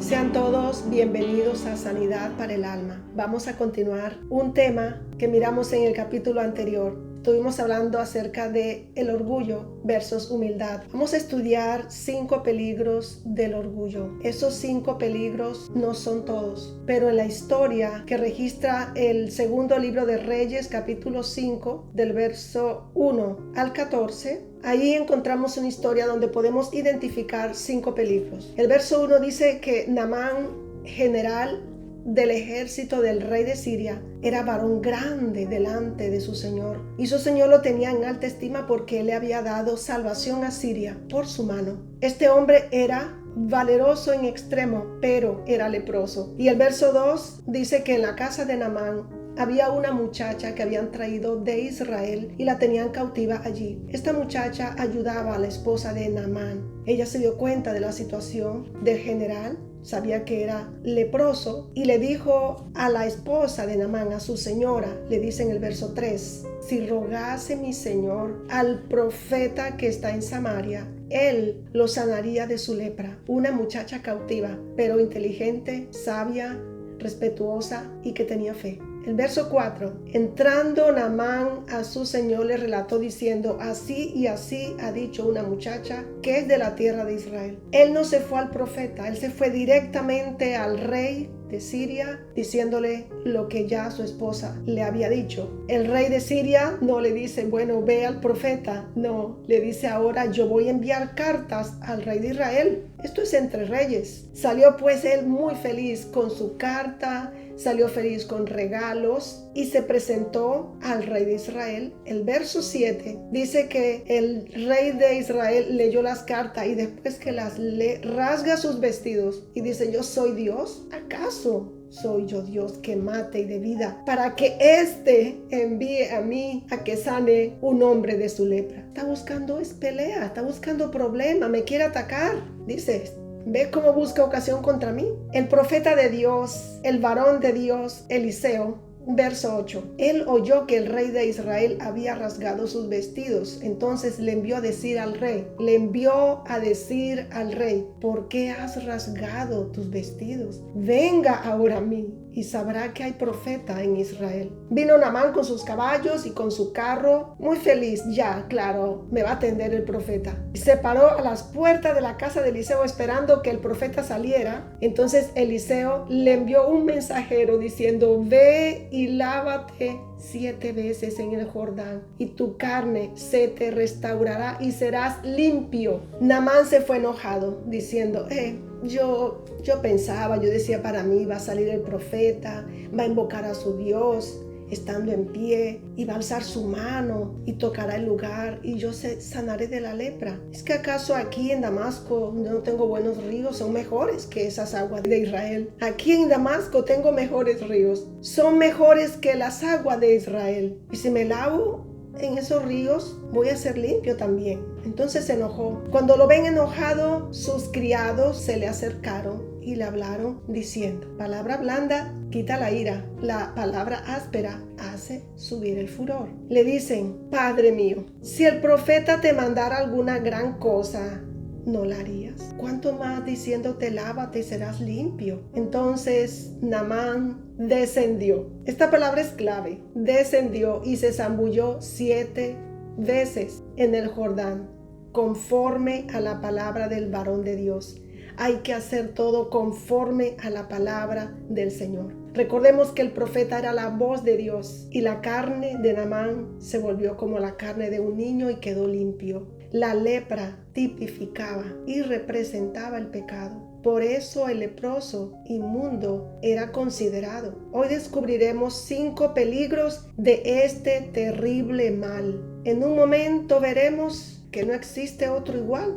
Sean todos bienvenidos a Sanidad para el Alma. Vamos a continuar un tema que miramos en el capítulo anterior. Estuvimos hablando acerca de el orgullo versus humildad. Vamos a estudiar 5 peligros del orgullo. Esos 5 peligros no son todos, pero en la historia que registra el segundo libro de Reyes, capítulo 5, del verso 1 al 14, ahí encontramos una historia donde podemos identificar 5 peligros. El verso 1 dice que Naamán, general del ejército del rey de Siria, era varón grande delante de su señor, y su señor lo tenía en alta estima porque él le había dado salvación a Siria por su mano. Este hombre era valeroso en extremo, pero era leproso. Y el verso 2 dice que en la casa de Naamán había una muchacha que habían traído de Israel y la tenían cautiva allí. Esta muchacha ayudaba a la esposa de Naamán. Ella se dio cuenta de la situación del general, sabía que era leproso y le dijo a la esposa de Naamán, a su señora, le dice en el verso 3, si rogase mi señor al profeta que está en Samaria, él lo sanaría de su lepra. Una muchacha cautiva, pero inteligente, sabia, respetuosa y que tenía fe. El verso 4, entrando Naamán a su señor le relató diciendo, así y así ha dicho una muchacha que es de la tierra de Israel. Él no se fue al profeta, él se fue directamente al rey de Siria diciéndole lo que ya su esposa le había dicho. El rey de Siria no le dice, bueno, ve al profeta. No, le dice ahora, yo voy a enviar cartas al rey de Israel. Esto es entre reyes. Salió pues él muy feliz con su carta, salió feliz con regalos y se presentó al rey de Israel. El verso 7 dice que el rey de Israel leyó las cartas y después que las lee, rasga sus vestidos y dice, ¿yo soy Dios? ¿Acaso soy yo Dios que mate y de vida para que éste envíe a mí a que sane un hombre de su lepra? Está buscando es pelea, está buscando problema, me quiere atacar. Dice, ¿ve cómo busca ocasión contra mí? El profeta de Dios, el varón de Dios, Eliseo, verso 8. Él oyó que el rey de Israel había rasgado sus vestidos. Entonces le envió a decir al rey, ¿por qué has rasgado tus vestidos? Venga ahora a mí y sabrá que hay profeta en Israel. Vino Naamán con sus caballos y con su carro, muy feliz. Ya, claro, me va a atender el profeta. Se paró a las puertas de la casa de Eliseo esperando que el profeta saliera. Entonces Eliseo le envió un mensajero diciendo, ve y lávate 7 veces en el Jordán y tu carne se te restaurará y serás limpio. Naamán se fue enojado diciendo, yo decía para mí va a salir el profeta, va a invocar a su Dios estando en pie y va a alzar su mano y tocará el lugar y yo sanaré de la lepra. ¿Es que acaso aquí en Damasco no tengo buenos ríos? Son mejores que esas aguas de Israel. Aquí en Damasco tengo mejores ríos. Son mejores que las aguas de Israel. Y si me lavo en esos ríos, voy a ser limpio también. Entonces se enojó. Cuando lo ven enojado, sus criados se le acercaron y le hablaron diciendo, palabra blanda quita la ira, la palabra áspera hace subir el furor. Le dicen, Padre mío, si el profeta te mandara alguna gran cosa, ¿no la harías? ¿Cuánto más diciéndote lávate y serás limpio? Entonces Naamán descendió. Esta palabra es clave. Descendió y se zambulló 7 veces en el Jordán, conforme a la palabra del varón de Dios. Hay que hacer todo conforme a la palabra del Señor. Recordemos que el profeta era la voz de Dios y la carne de Naamán se volvió como la carne de un niño y quedó limpio. La lepra tipificaba y representaba el pecado. Por eso el leproso inmundo era considerado. Hoy descubriremos 5 peligros de este terrible mal. En un momento veremos que no existe otro igual.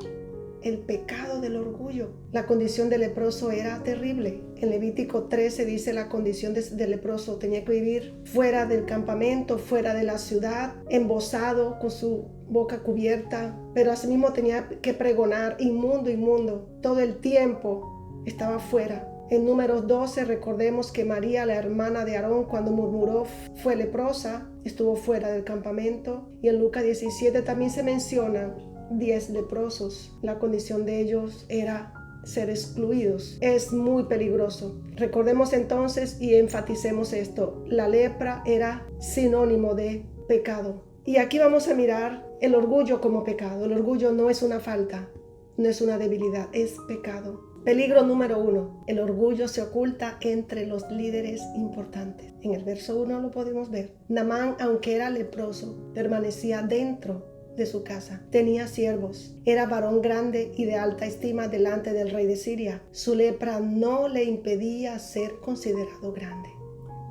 El pecado del orgullo. La condición del leproso era terrible. En Levítico 13 dice la condición del leproso. Tenía que vivir fuera del campamento, fuera de la ciudad, embozado, con su boca cubierta. Pero asimismo tenía que pregonar, inmundo, inmundo. Todo el tiempo estaba fuera. En Números 12 recordemos que María, la hermana de Aarón, cuando murmuró fue leprosa, estuvo fuera del campamento. Y en Lucas 17 también se menciona 10 leprosos. La condición de ellos era ser excluidos. Es muy peligroso. Recordemos entonces y enfaticemos esto. La lepra era sinónimo de pecado. Y aquí vamos a mirar el orgullo como pecado. El orgullo no es una falta, no es una debilidad, es pecado. Peligro número 1. El orgullo se oculta entre los líderes importantes. En el verso 1 lo podemos ver. Naamán, aunque era leproso, permanecía dentro de su casa. Tenía siervos. Era varón grande y de alta estima delante del rey de Siria. Su lepra no le impedía ser considerado grande.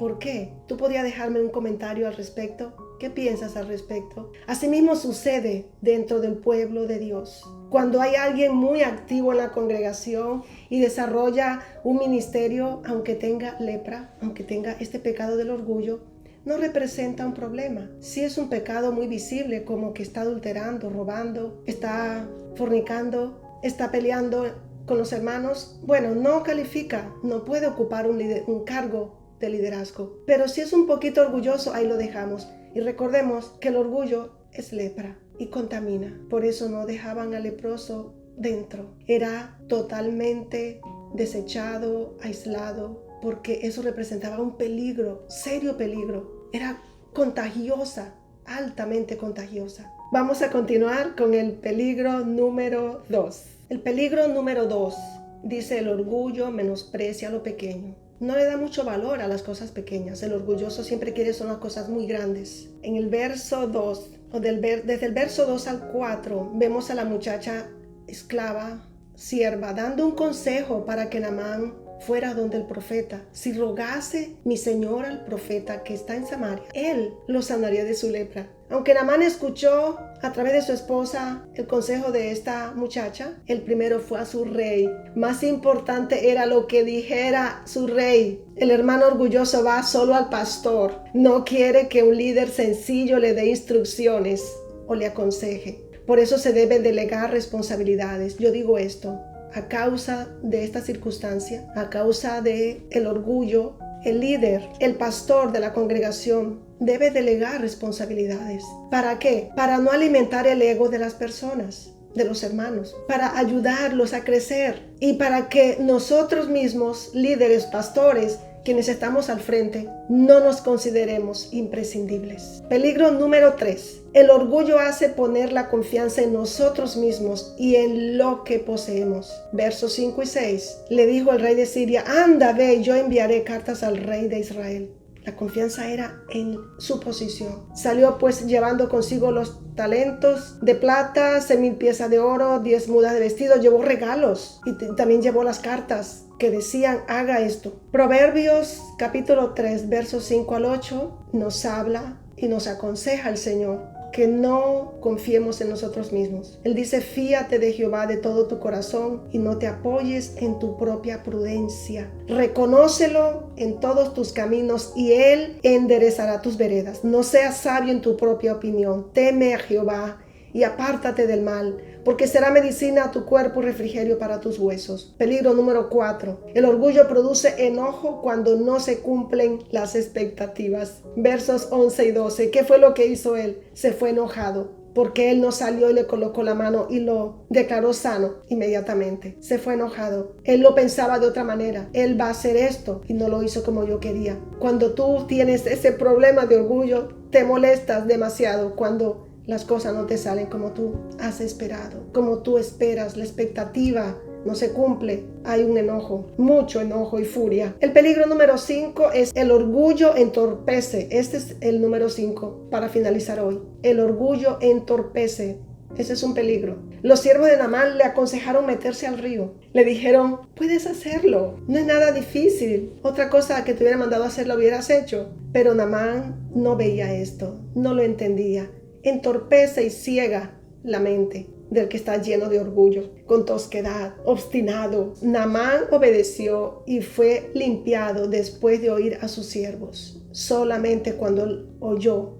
¿Por qué? ¿Tú podrías dejarme un comentario al respecto? ¿Qué piensas al respecto? Asimismo sucede dentro del pueblo de Dios. Cuando hay alguien muy activo en la congregación y desarrolla un ministerio, aunque tenga lepra, aunque tenga este pecado del orgullo, no representa un problema. Si es un pecado muy visible, como que está adulterando, robando, está fornicando, está peleando con los hermanos, bueno, no califica, no puede ocupar un cargo de liderazgo. Pero si es un poquito orgulloso, ahí lo dejamos. Y recordemos que el orgullo es lepra y contamina. Por eso no dejaban al leproso dentro. Era totalmente desechado, aislado, porque eso representaba un peligro, serio peligro. Era contagiosa, altamente contagiosa. Vamos a continuar con el peligro número 2. El peligro número 2 dice: el orgullo menosprecia lo pequeño. No le da mucho valor a las cosas pequeñas. El orgulloso siempre quiere son las cosas muy grandes. En el verso 2, desde el verso 2 al 4, vemos a la muchacha esclava, sierva, dando un consejo para que Naamán fuera donde el profeta. Si rogase mi señor al profeta que está en Samaria, él lo sanaría de su lepra. Aunque Naamán escuchó a través de su esposa el consejo de esta muchacha, el primero fue a su rey. Más importante era lo que dijera su rey. El hermano orgulloso va solo al pastor. No quiere que un líder sencillo le dé instrucciones o le aconseje. Por eso se deben delegar responsabilidades. Yo digo esto: a causa de esta circunstancia, a causa de el orgullo, el líder, el pastor de la congregación debe delegar responsabilidades. ¿Para qué? Para no alimentar el ego de las personas, de los hermanos, para ayudarlos a crecer y para que nosotros mismos, líderes, pastores, quienes estamos al frente, no nos consideremos imprescindibles. Peligro número 3. El orgullo hace poner la confianza en nosotros mismos y en lo que poseemos. Versos 5 y 6. Le dijo el rey de Siria: anda, ve, yo enviaré cartas al rey de Israel. La confianza era en su posición. Salió pues llevando consigo los talentos de plata, 6,000 piezas de oro, 10 mudas de vestido. Llevó regalos y también llevó las cartas que decían: haga esto. Proverbios capítulo 3, versos 5 al 8 nos habla y nos aconseja el Señor que no confiemos en nosotros mismos. Él dice: fíate de Jehová de todo tu corazón y no te apoyes en tu propia prudencia. Reconócelo en todos tus caminos y Él enderezará tus veredas. No seas sabio en tu propia opinión. Teme a Jehová y apártate del mal, porque será medicina a tu cuerpo y refrigerio para tus huesos. Peligro número 4. El orgullo produce enojo cuando no se cumplen las expectativas. Versos 11 y 12. ¿Qué fue lo que hizo él? Se fue enojado, porque él no salió y le colocó la mano y lo declaró sano inmediatamente. Se fue enojado. Él lo pensaba de otra manera. Él va a hacer esto y no lo hizo como yo quería. Cuando tú tienes ese problema de orgullo, te molestas demasiado cuando las cosas no te salen como tú has esperado, como tú esperas. La expectativa no se cumple. Hay un enojo, mucho enojo y furia. El peligro número 5 es: el orgullo entorpece. Este es el número 5 para finalizar hoy. El orgullo entorpece. Ese es un peligro. Los siervos de Naamán le aconsejaron meterse al río. Le dijeron: puedes hacerlo, no es nada difícil. Otra cosa que te hubiera mandado a hacer lo hubieras hecho. Pero Naamán no veía esto, no lo entendía. Entorpece y ciega la mente del que está lleno de orgullo, con tosquedad, obstinado. Naamán obedeció y fue limpiado después de oír a sus siervos. Solamente cuando oyó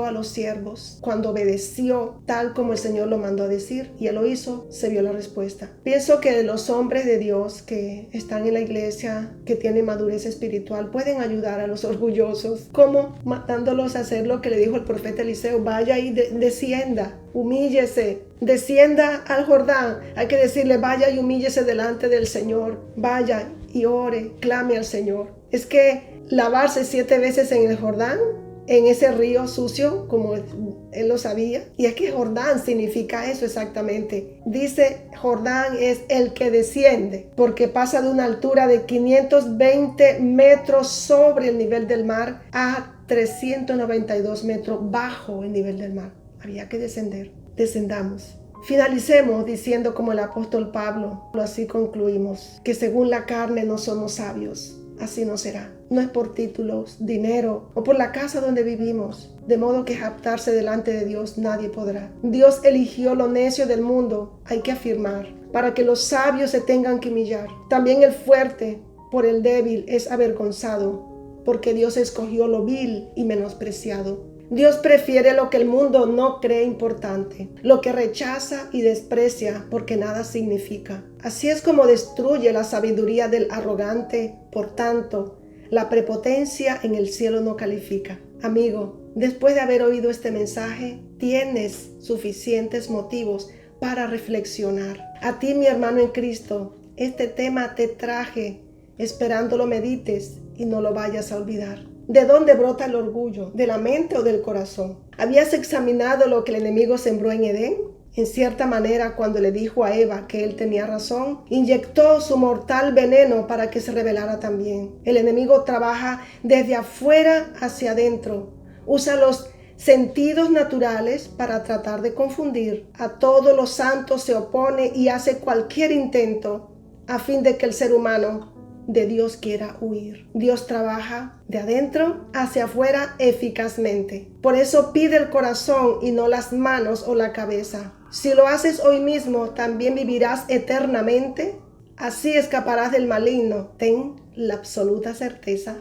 a los siervos, cuando obedeció tal como el Señor lo mandó a decir y él lo hizo, se vio la respuesta. Pienso que los hombres de Dios que están en la iglesia, que tienen madurez espiritual, pueden ayudar a los orgullosos. ¿Cómo? Mandándolos a hacer lo que le dijo el profeta Eliseo: vaya y descienda, humíllese, descienda al Jordán, hay que decirle, vaya y humíllese delante del Señor, vaya y ore, clame al Señor. Es que lavarse 7 veces en el Jordán, en ese río sucio, como él lo sabía. Y es que Jordán significa eso exactamente. Dice Jordán es el que desciende, porque pasa de una altura de 520 metros sobre el nivel del mar a 392 metros bajo el nivel del mar. Había que descender. Descendamos. Finalicemos diciendo como el apóstol Pablo, así concluimos, que según la carne no somos sabios. Así no será. No es por títulos, dinero o por la casa donde vivimos. De modo que jactarse delante de Dios nadie podrá. Dios eligió lo necio del mundo, hay que afirmar, para que los sabios se tengan que humillar. También el fuerte por el débil es avergonzado, porque Dios escogió lo vil y menospreciado. Dios prefiere lo que el mundo no cree importante, lo que rechaza y desprecia porque nada significa. Así es como destruye la sabiduría del arrogante. Por tanto, la prepotencia en el cielo no califica. Amigo, después de haber oído este mensaje, tienes suficientes motivos para reflexionar. A ti, mi hermano en Cristo, este tema te traje esperando lo medites y no lo vayas a olvidar. ¿De dónde brota el orgullo? ¿De la mente o del corazón? ¿Habías examinado lo que el enemigo sembró en Edén? En cierta manera, cuando le dijo a Eva que él tenía razón, inyectó su mortal veneno para que se rebelara también. El enemigo trabaja desde afuera hacia adentro. Usa los sentidos naturales para tratar de confundir. A todos los santos se opone y hace cualquier intento a fin de que el ser humano de Dios quiera huir. Dios trabaja de adentro hacia afuera eficazmente. Por eso pide el corazón y no las manos o la cabeza. Si lo haces hoy mismo, también vivirás eternamente. Así escaparás del maligno. Ten la absoluta certeza.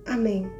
Amén.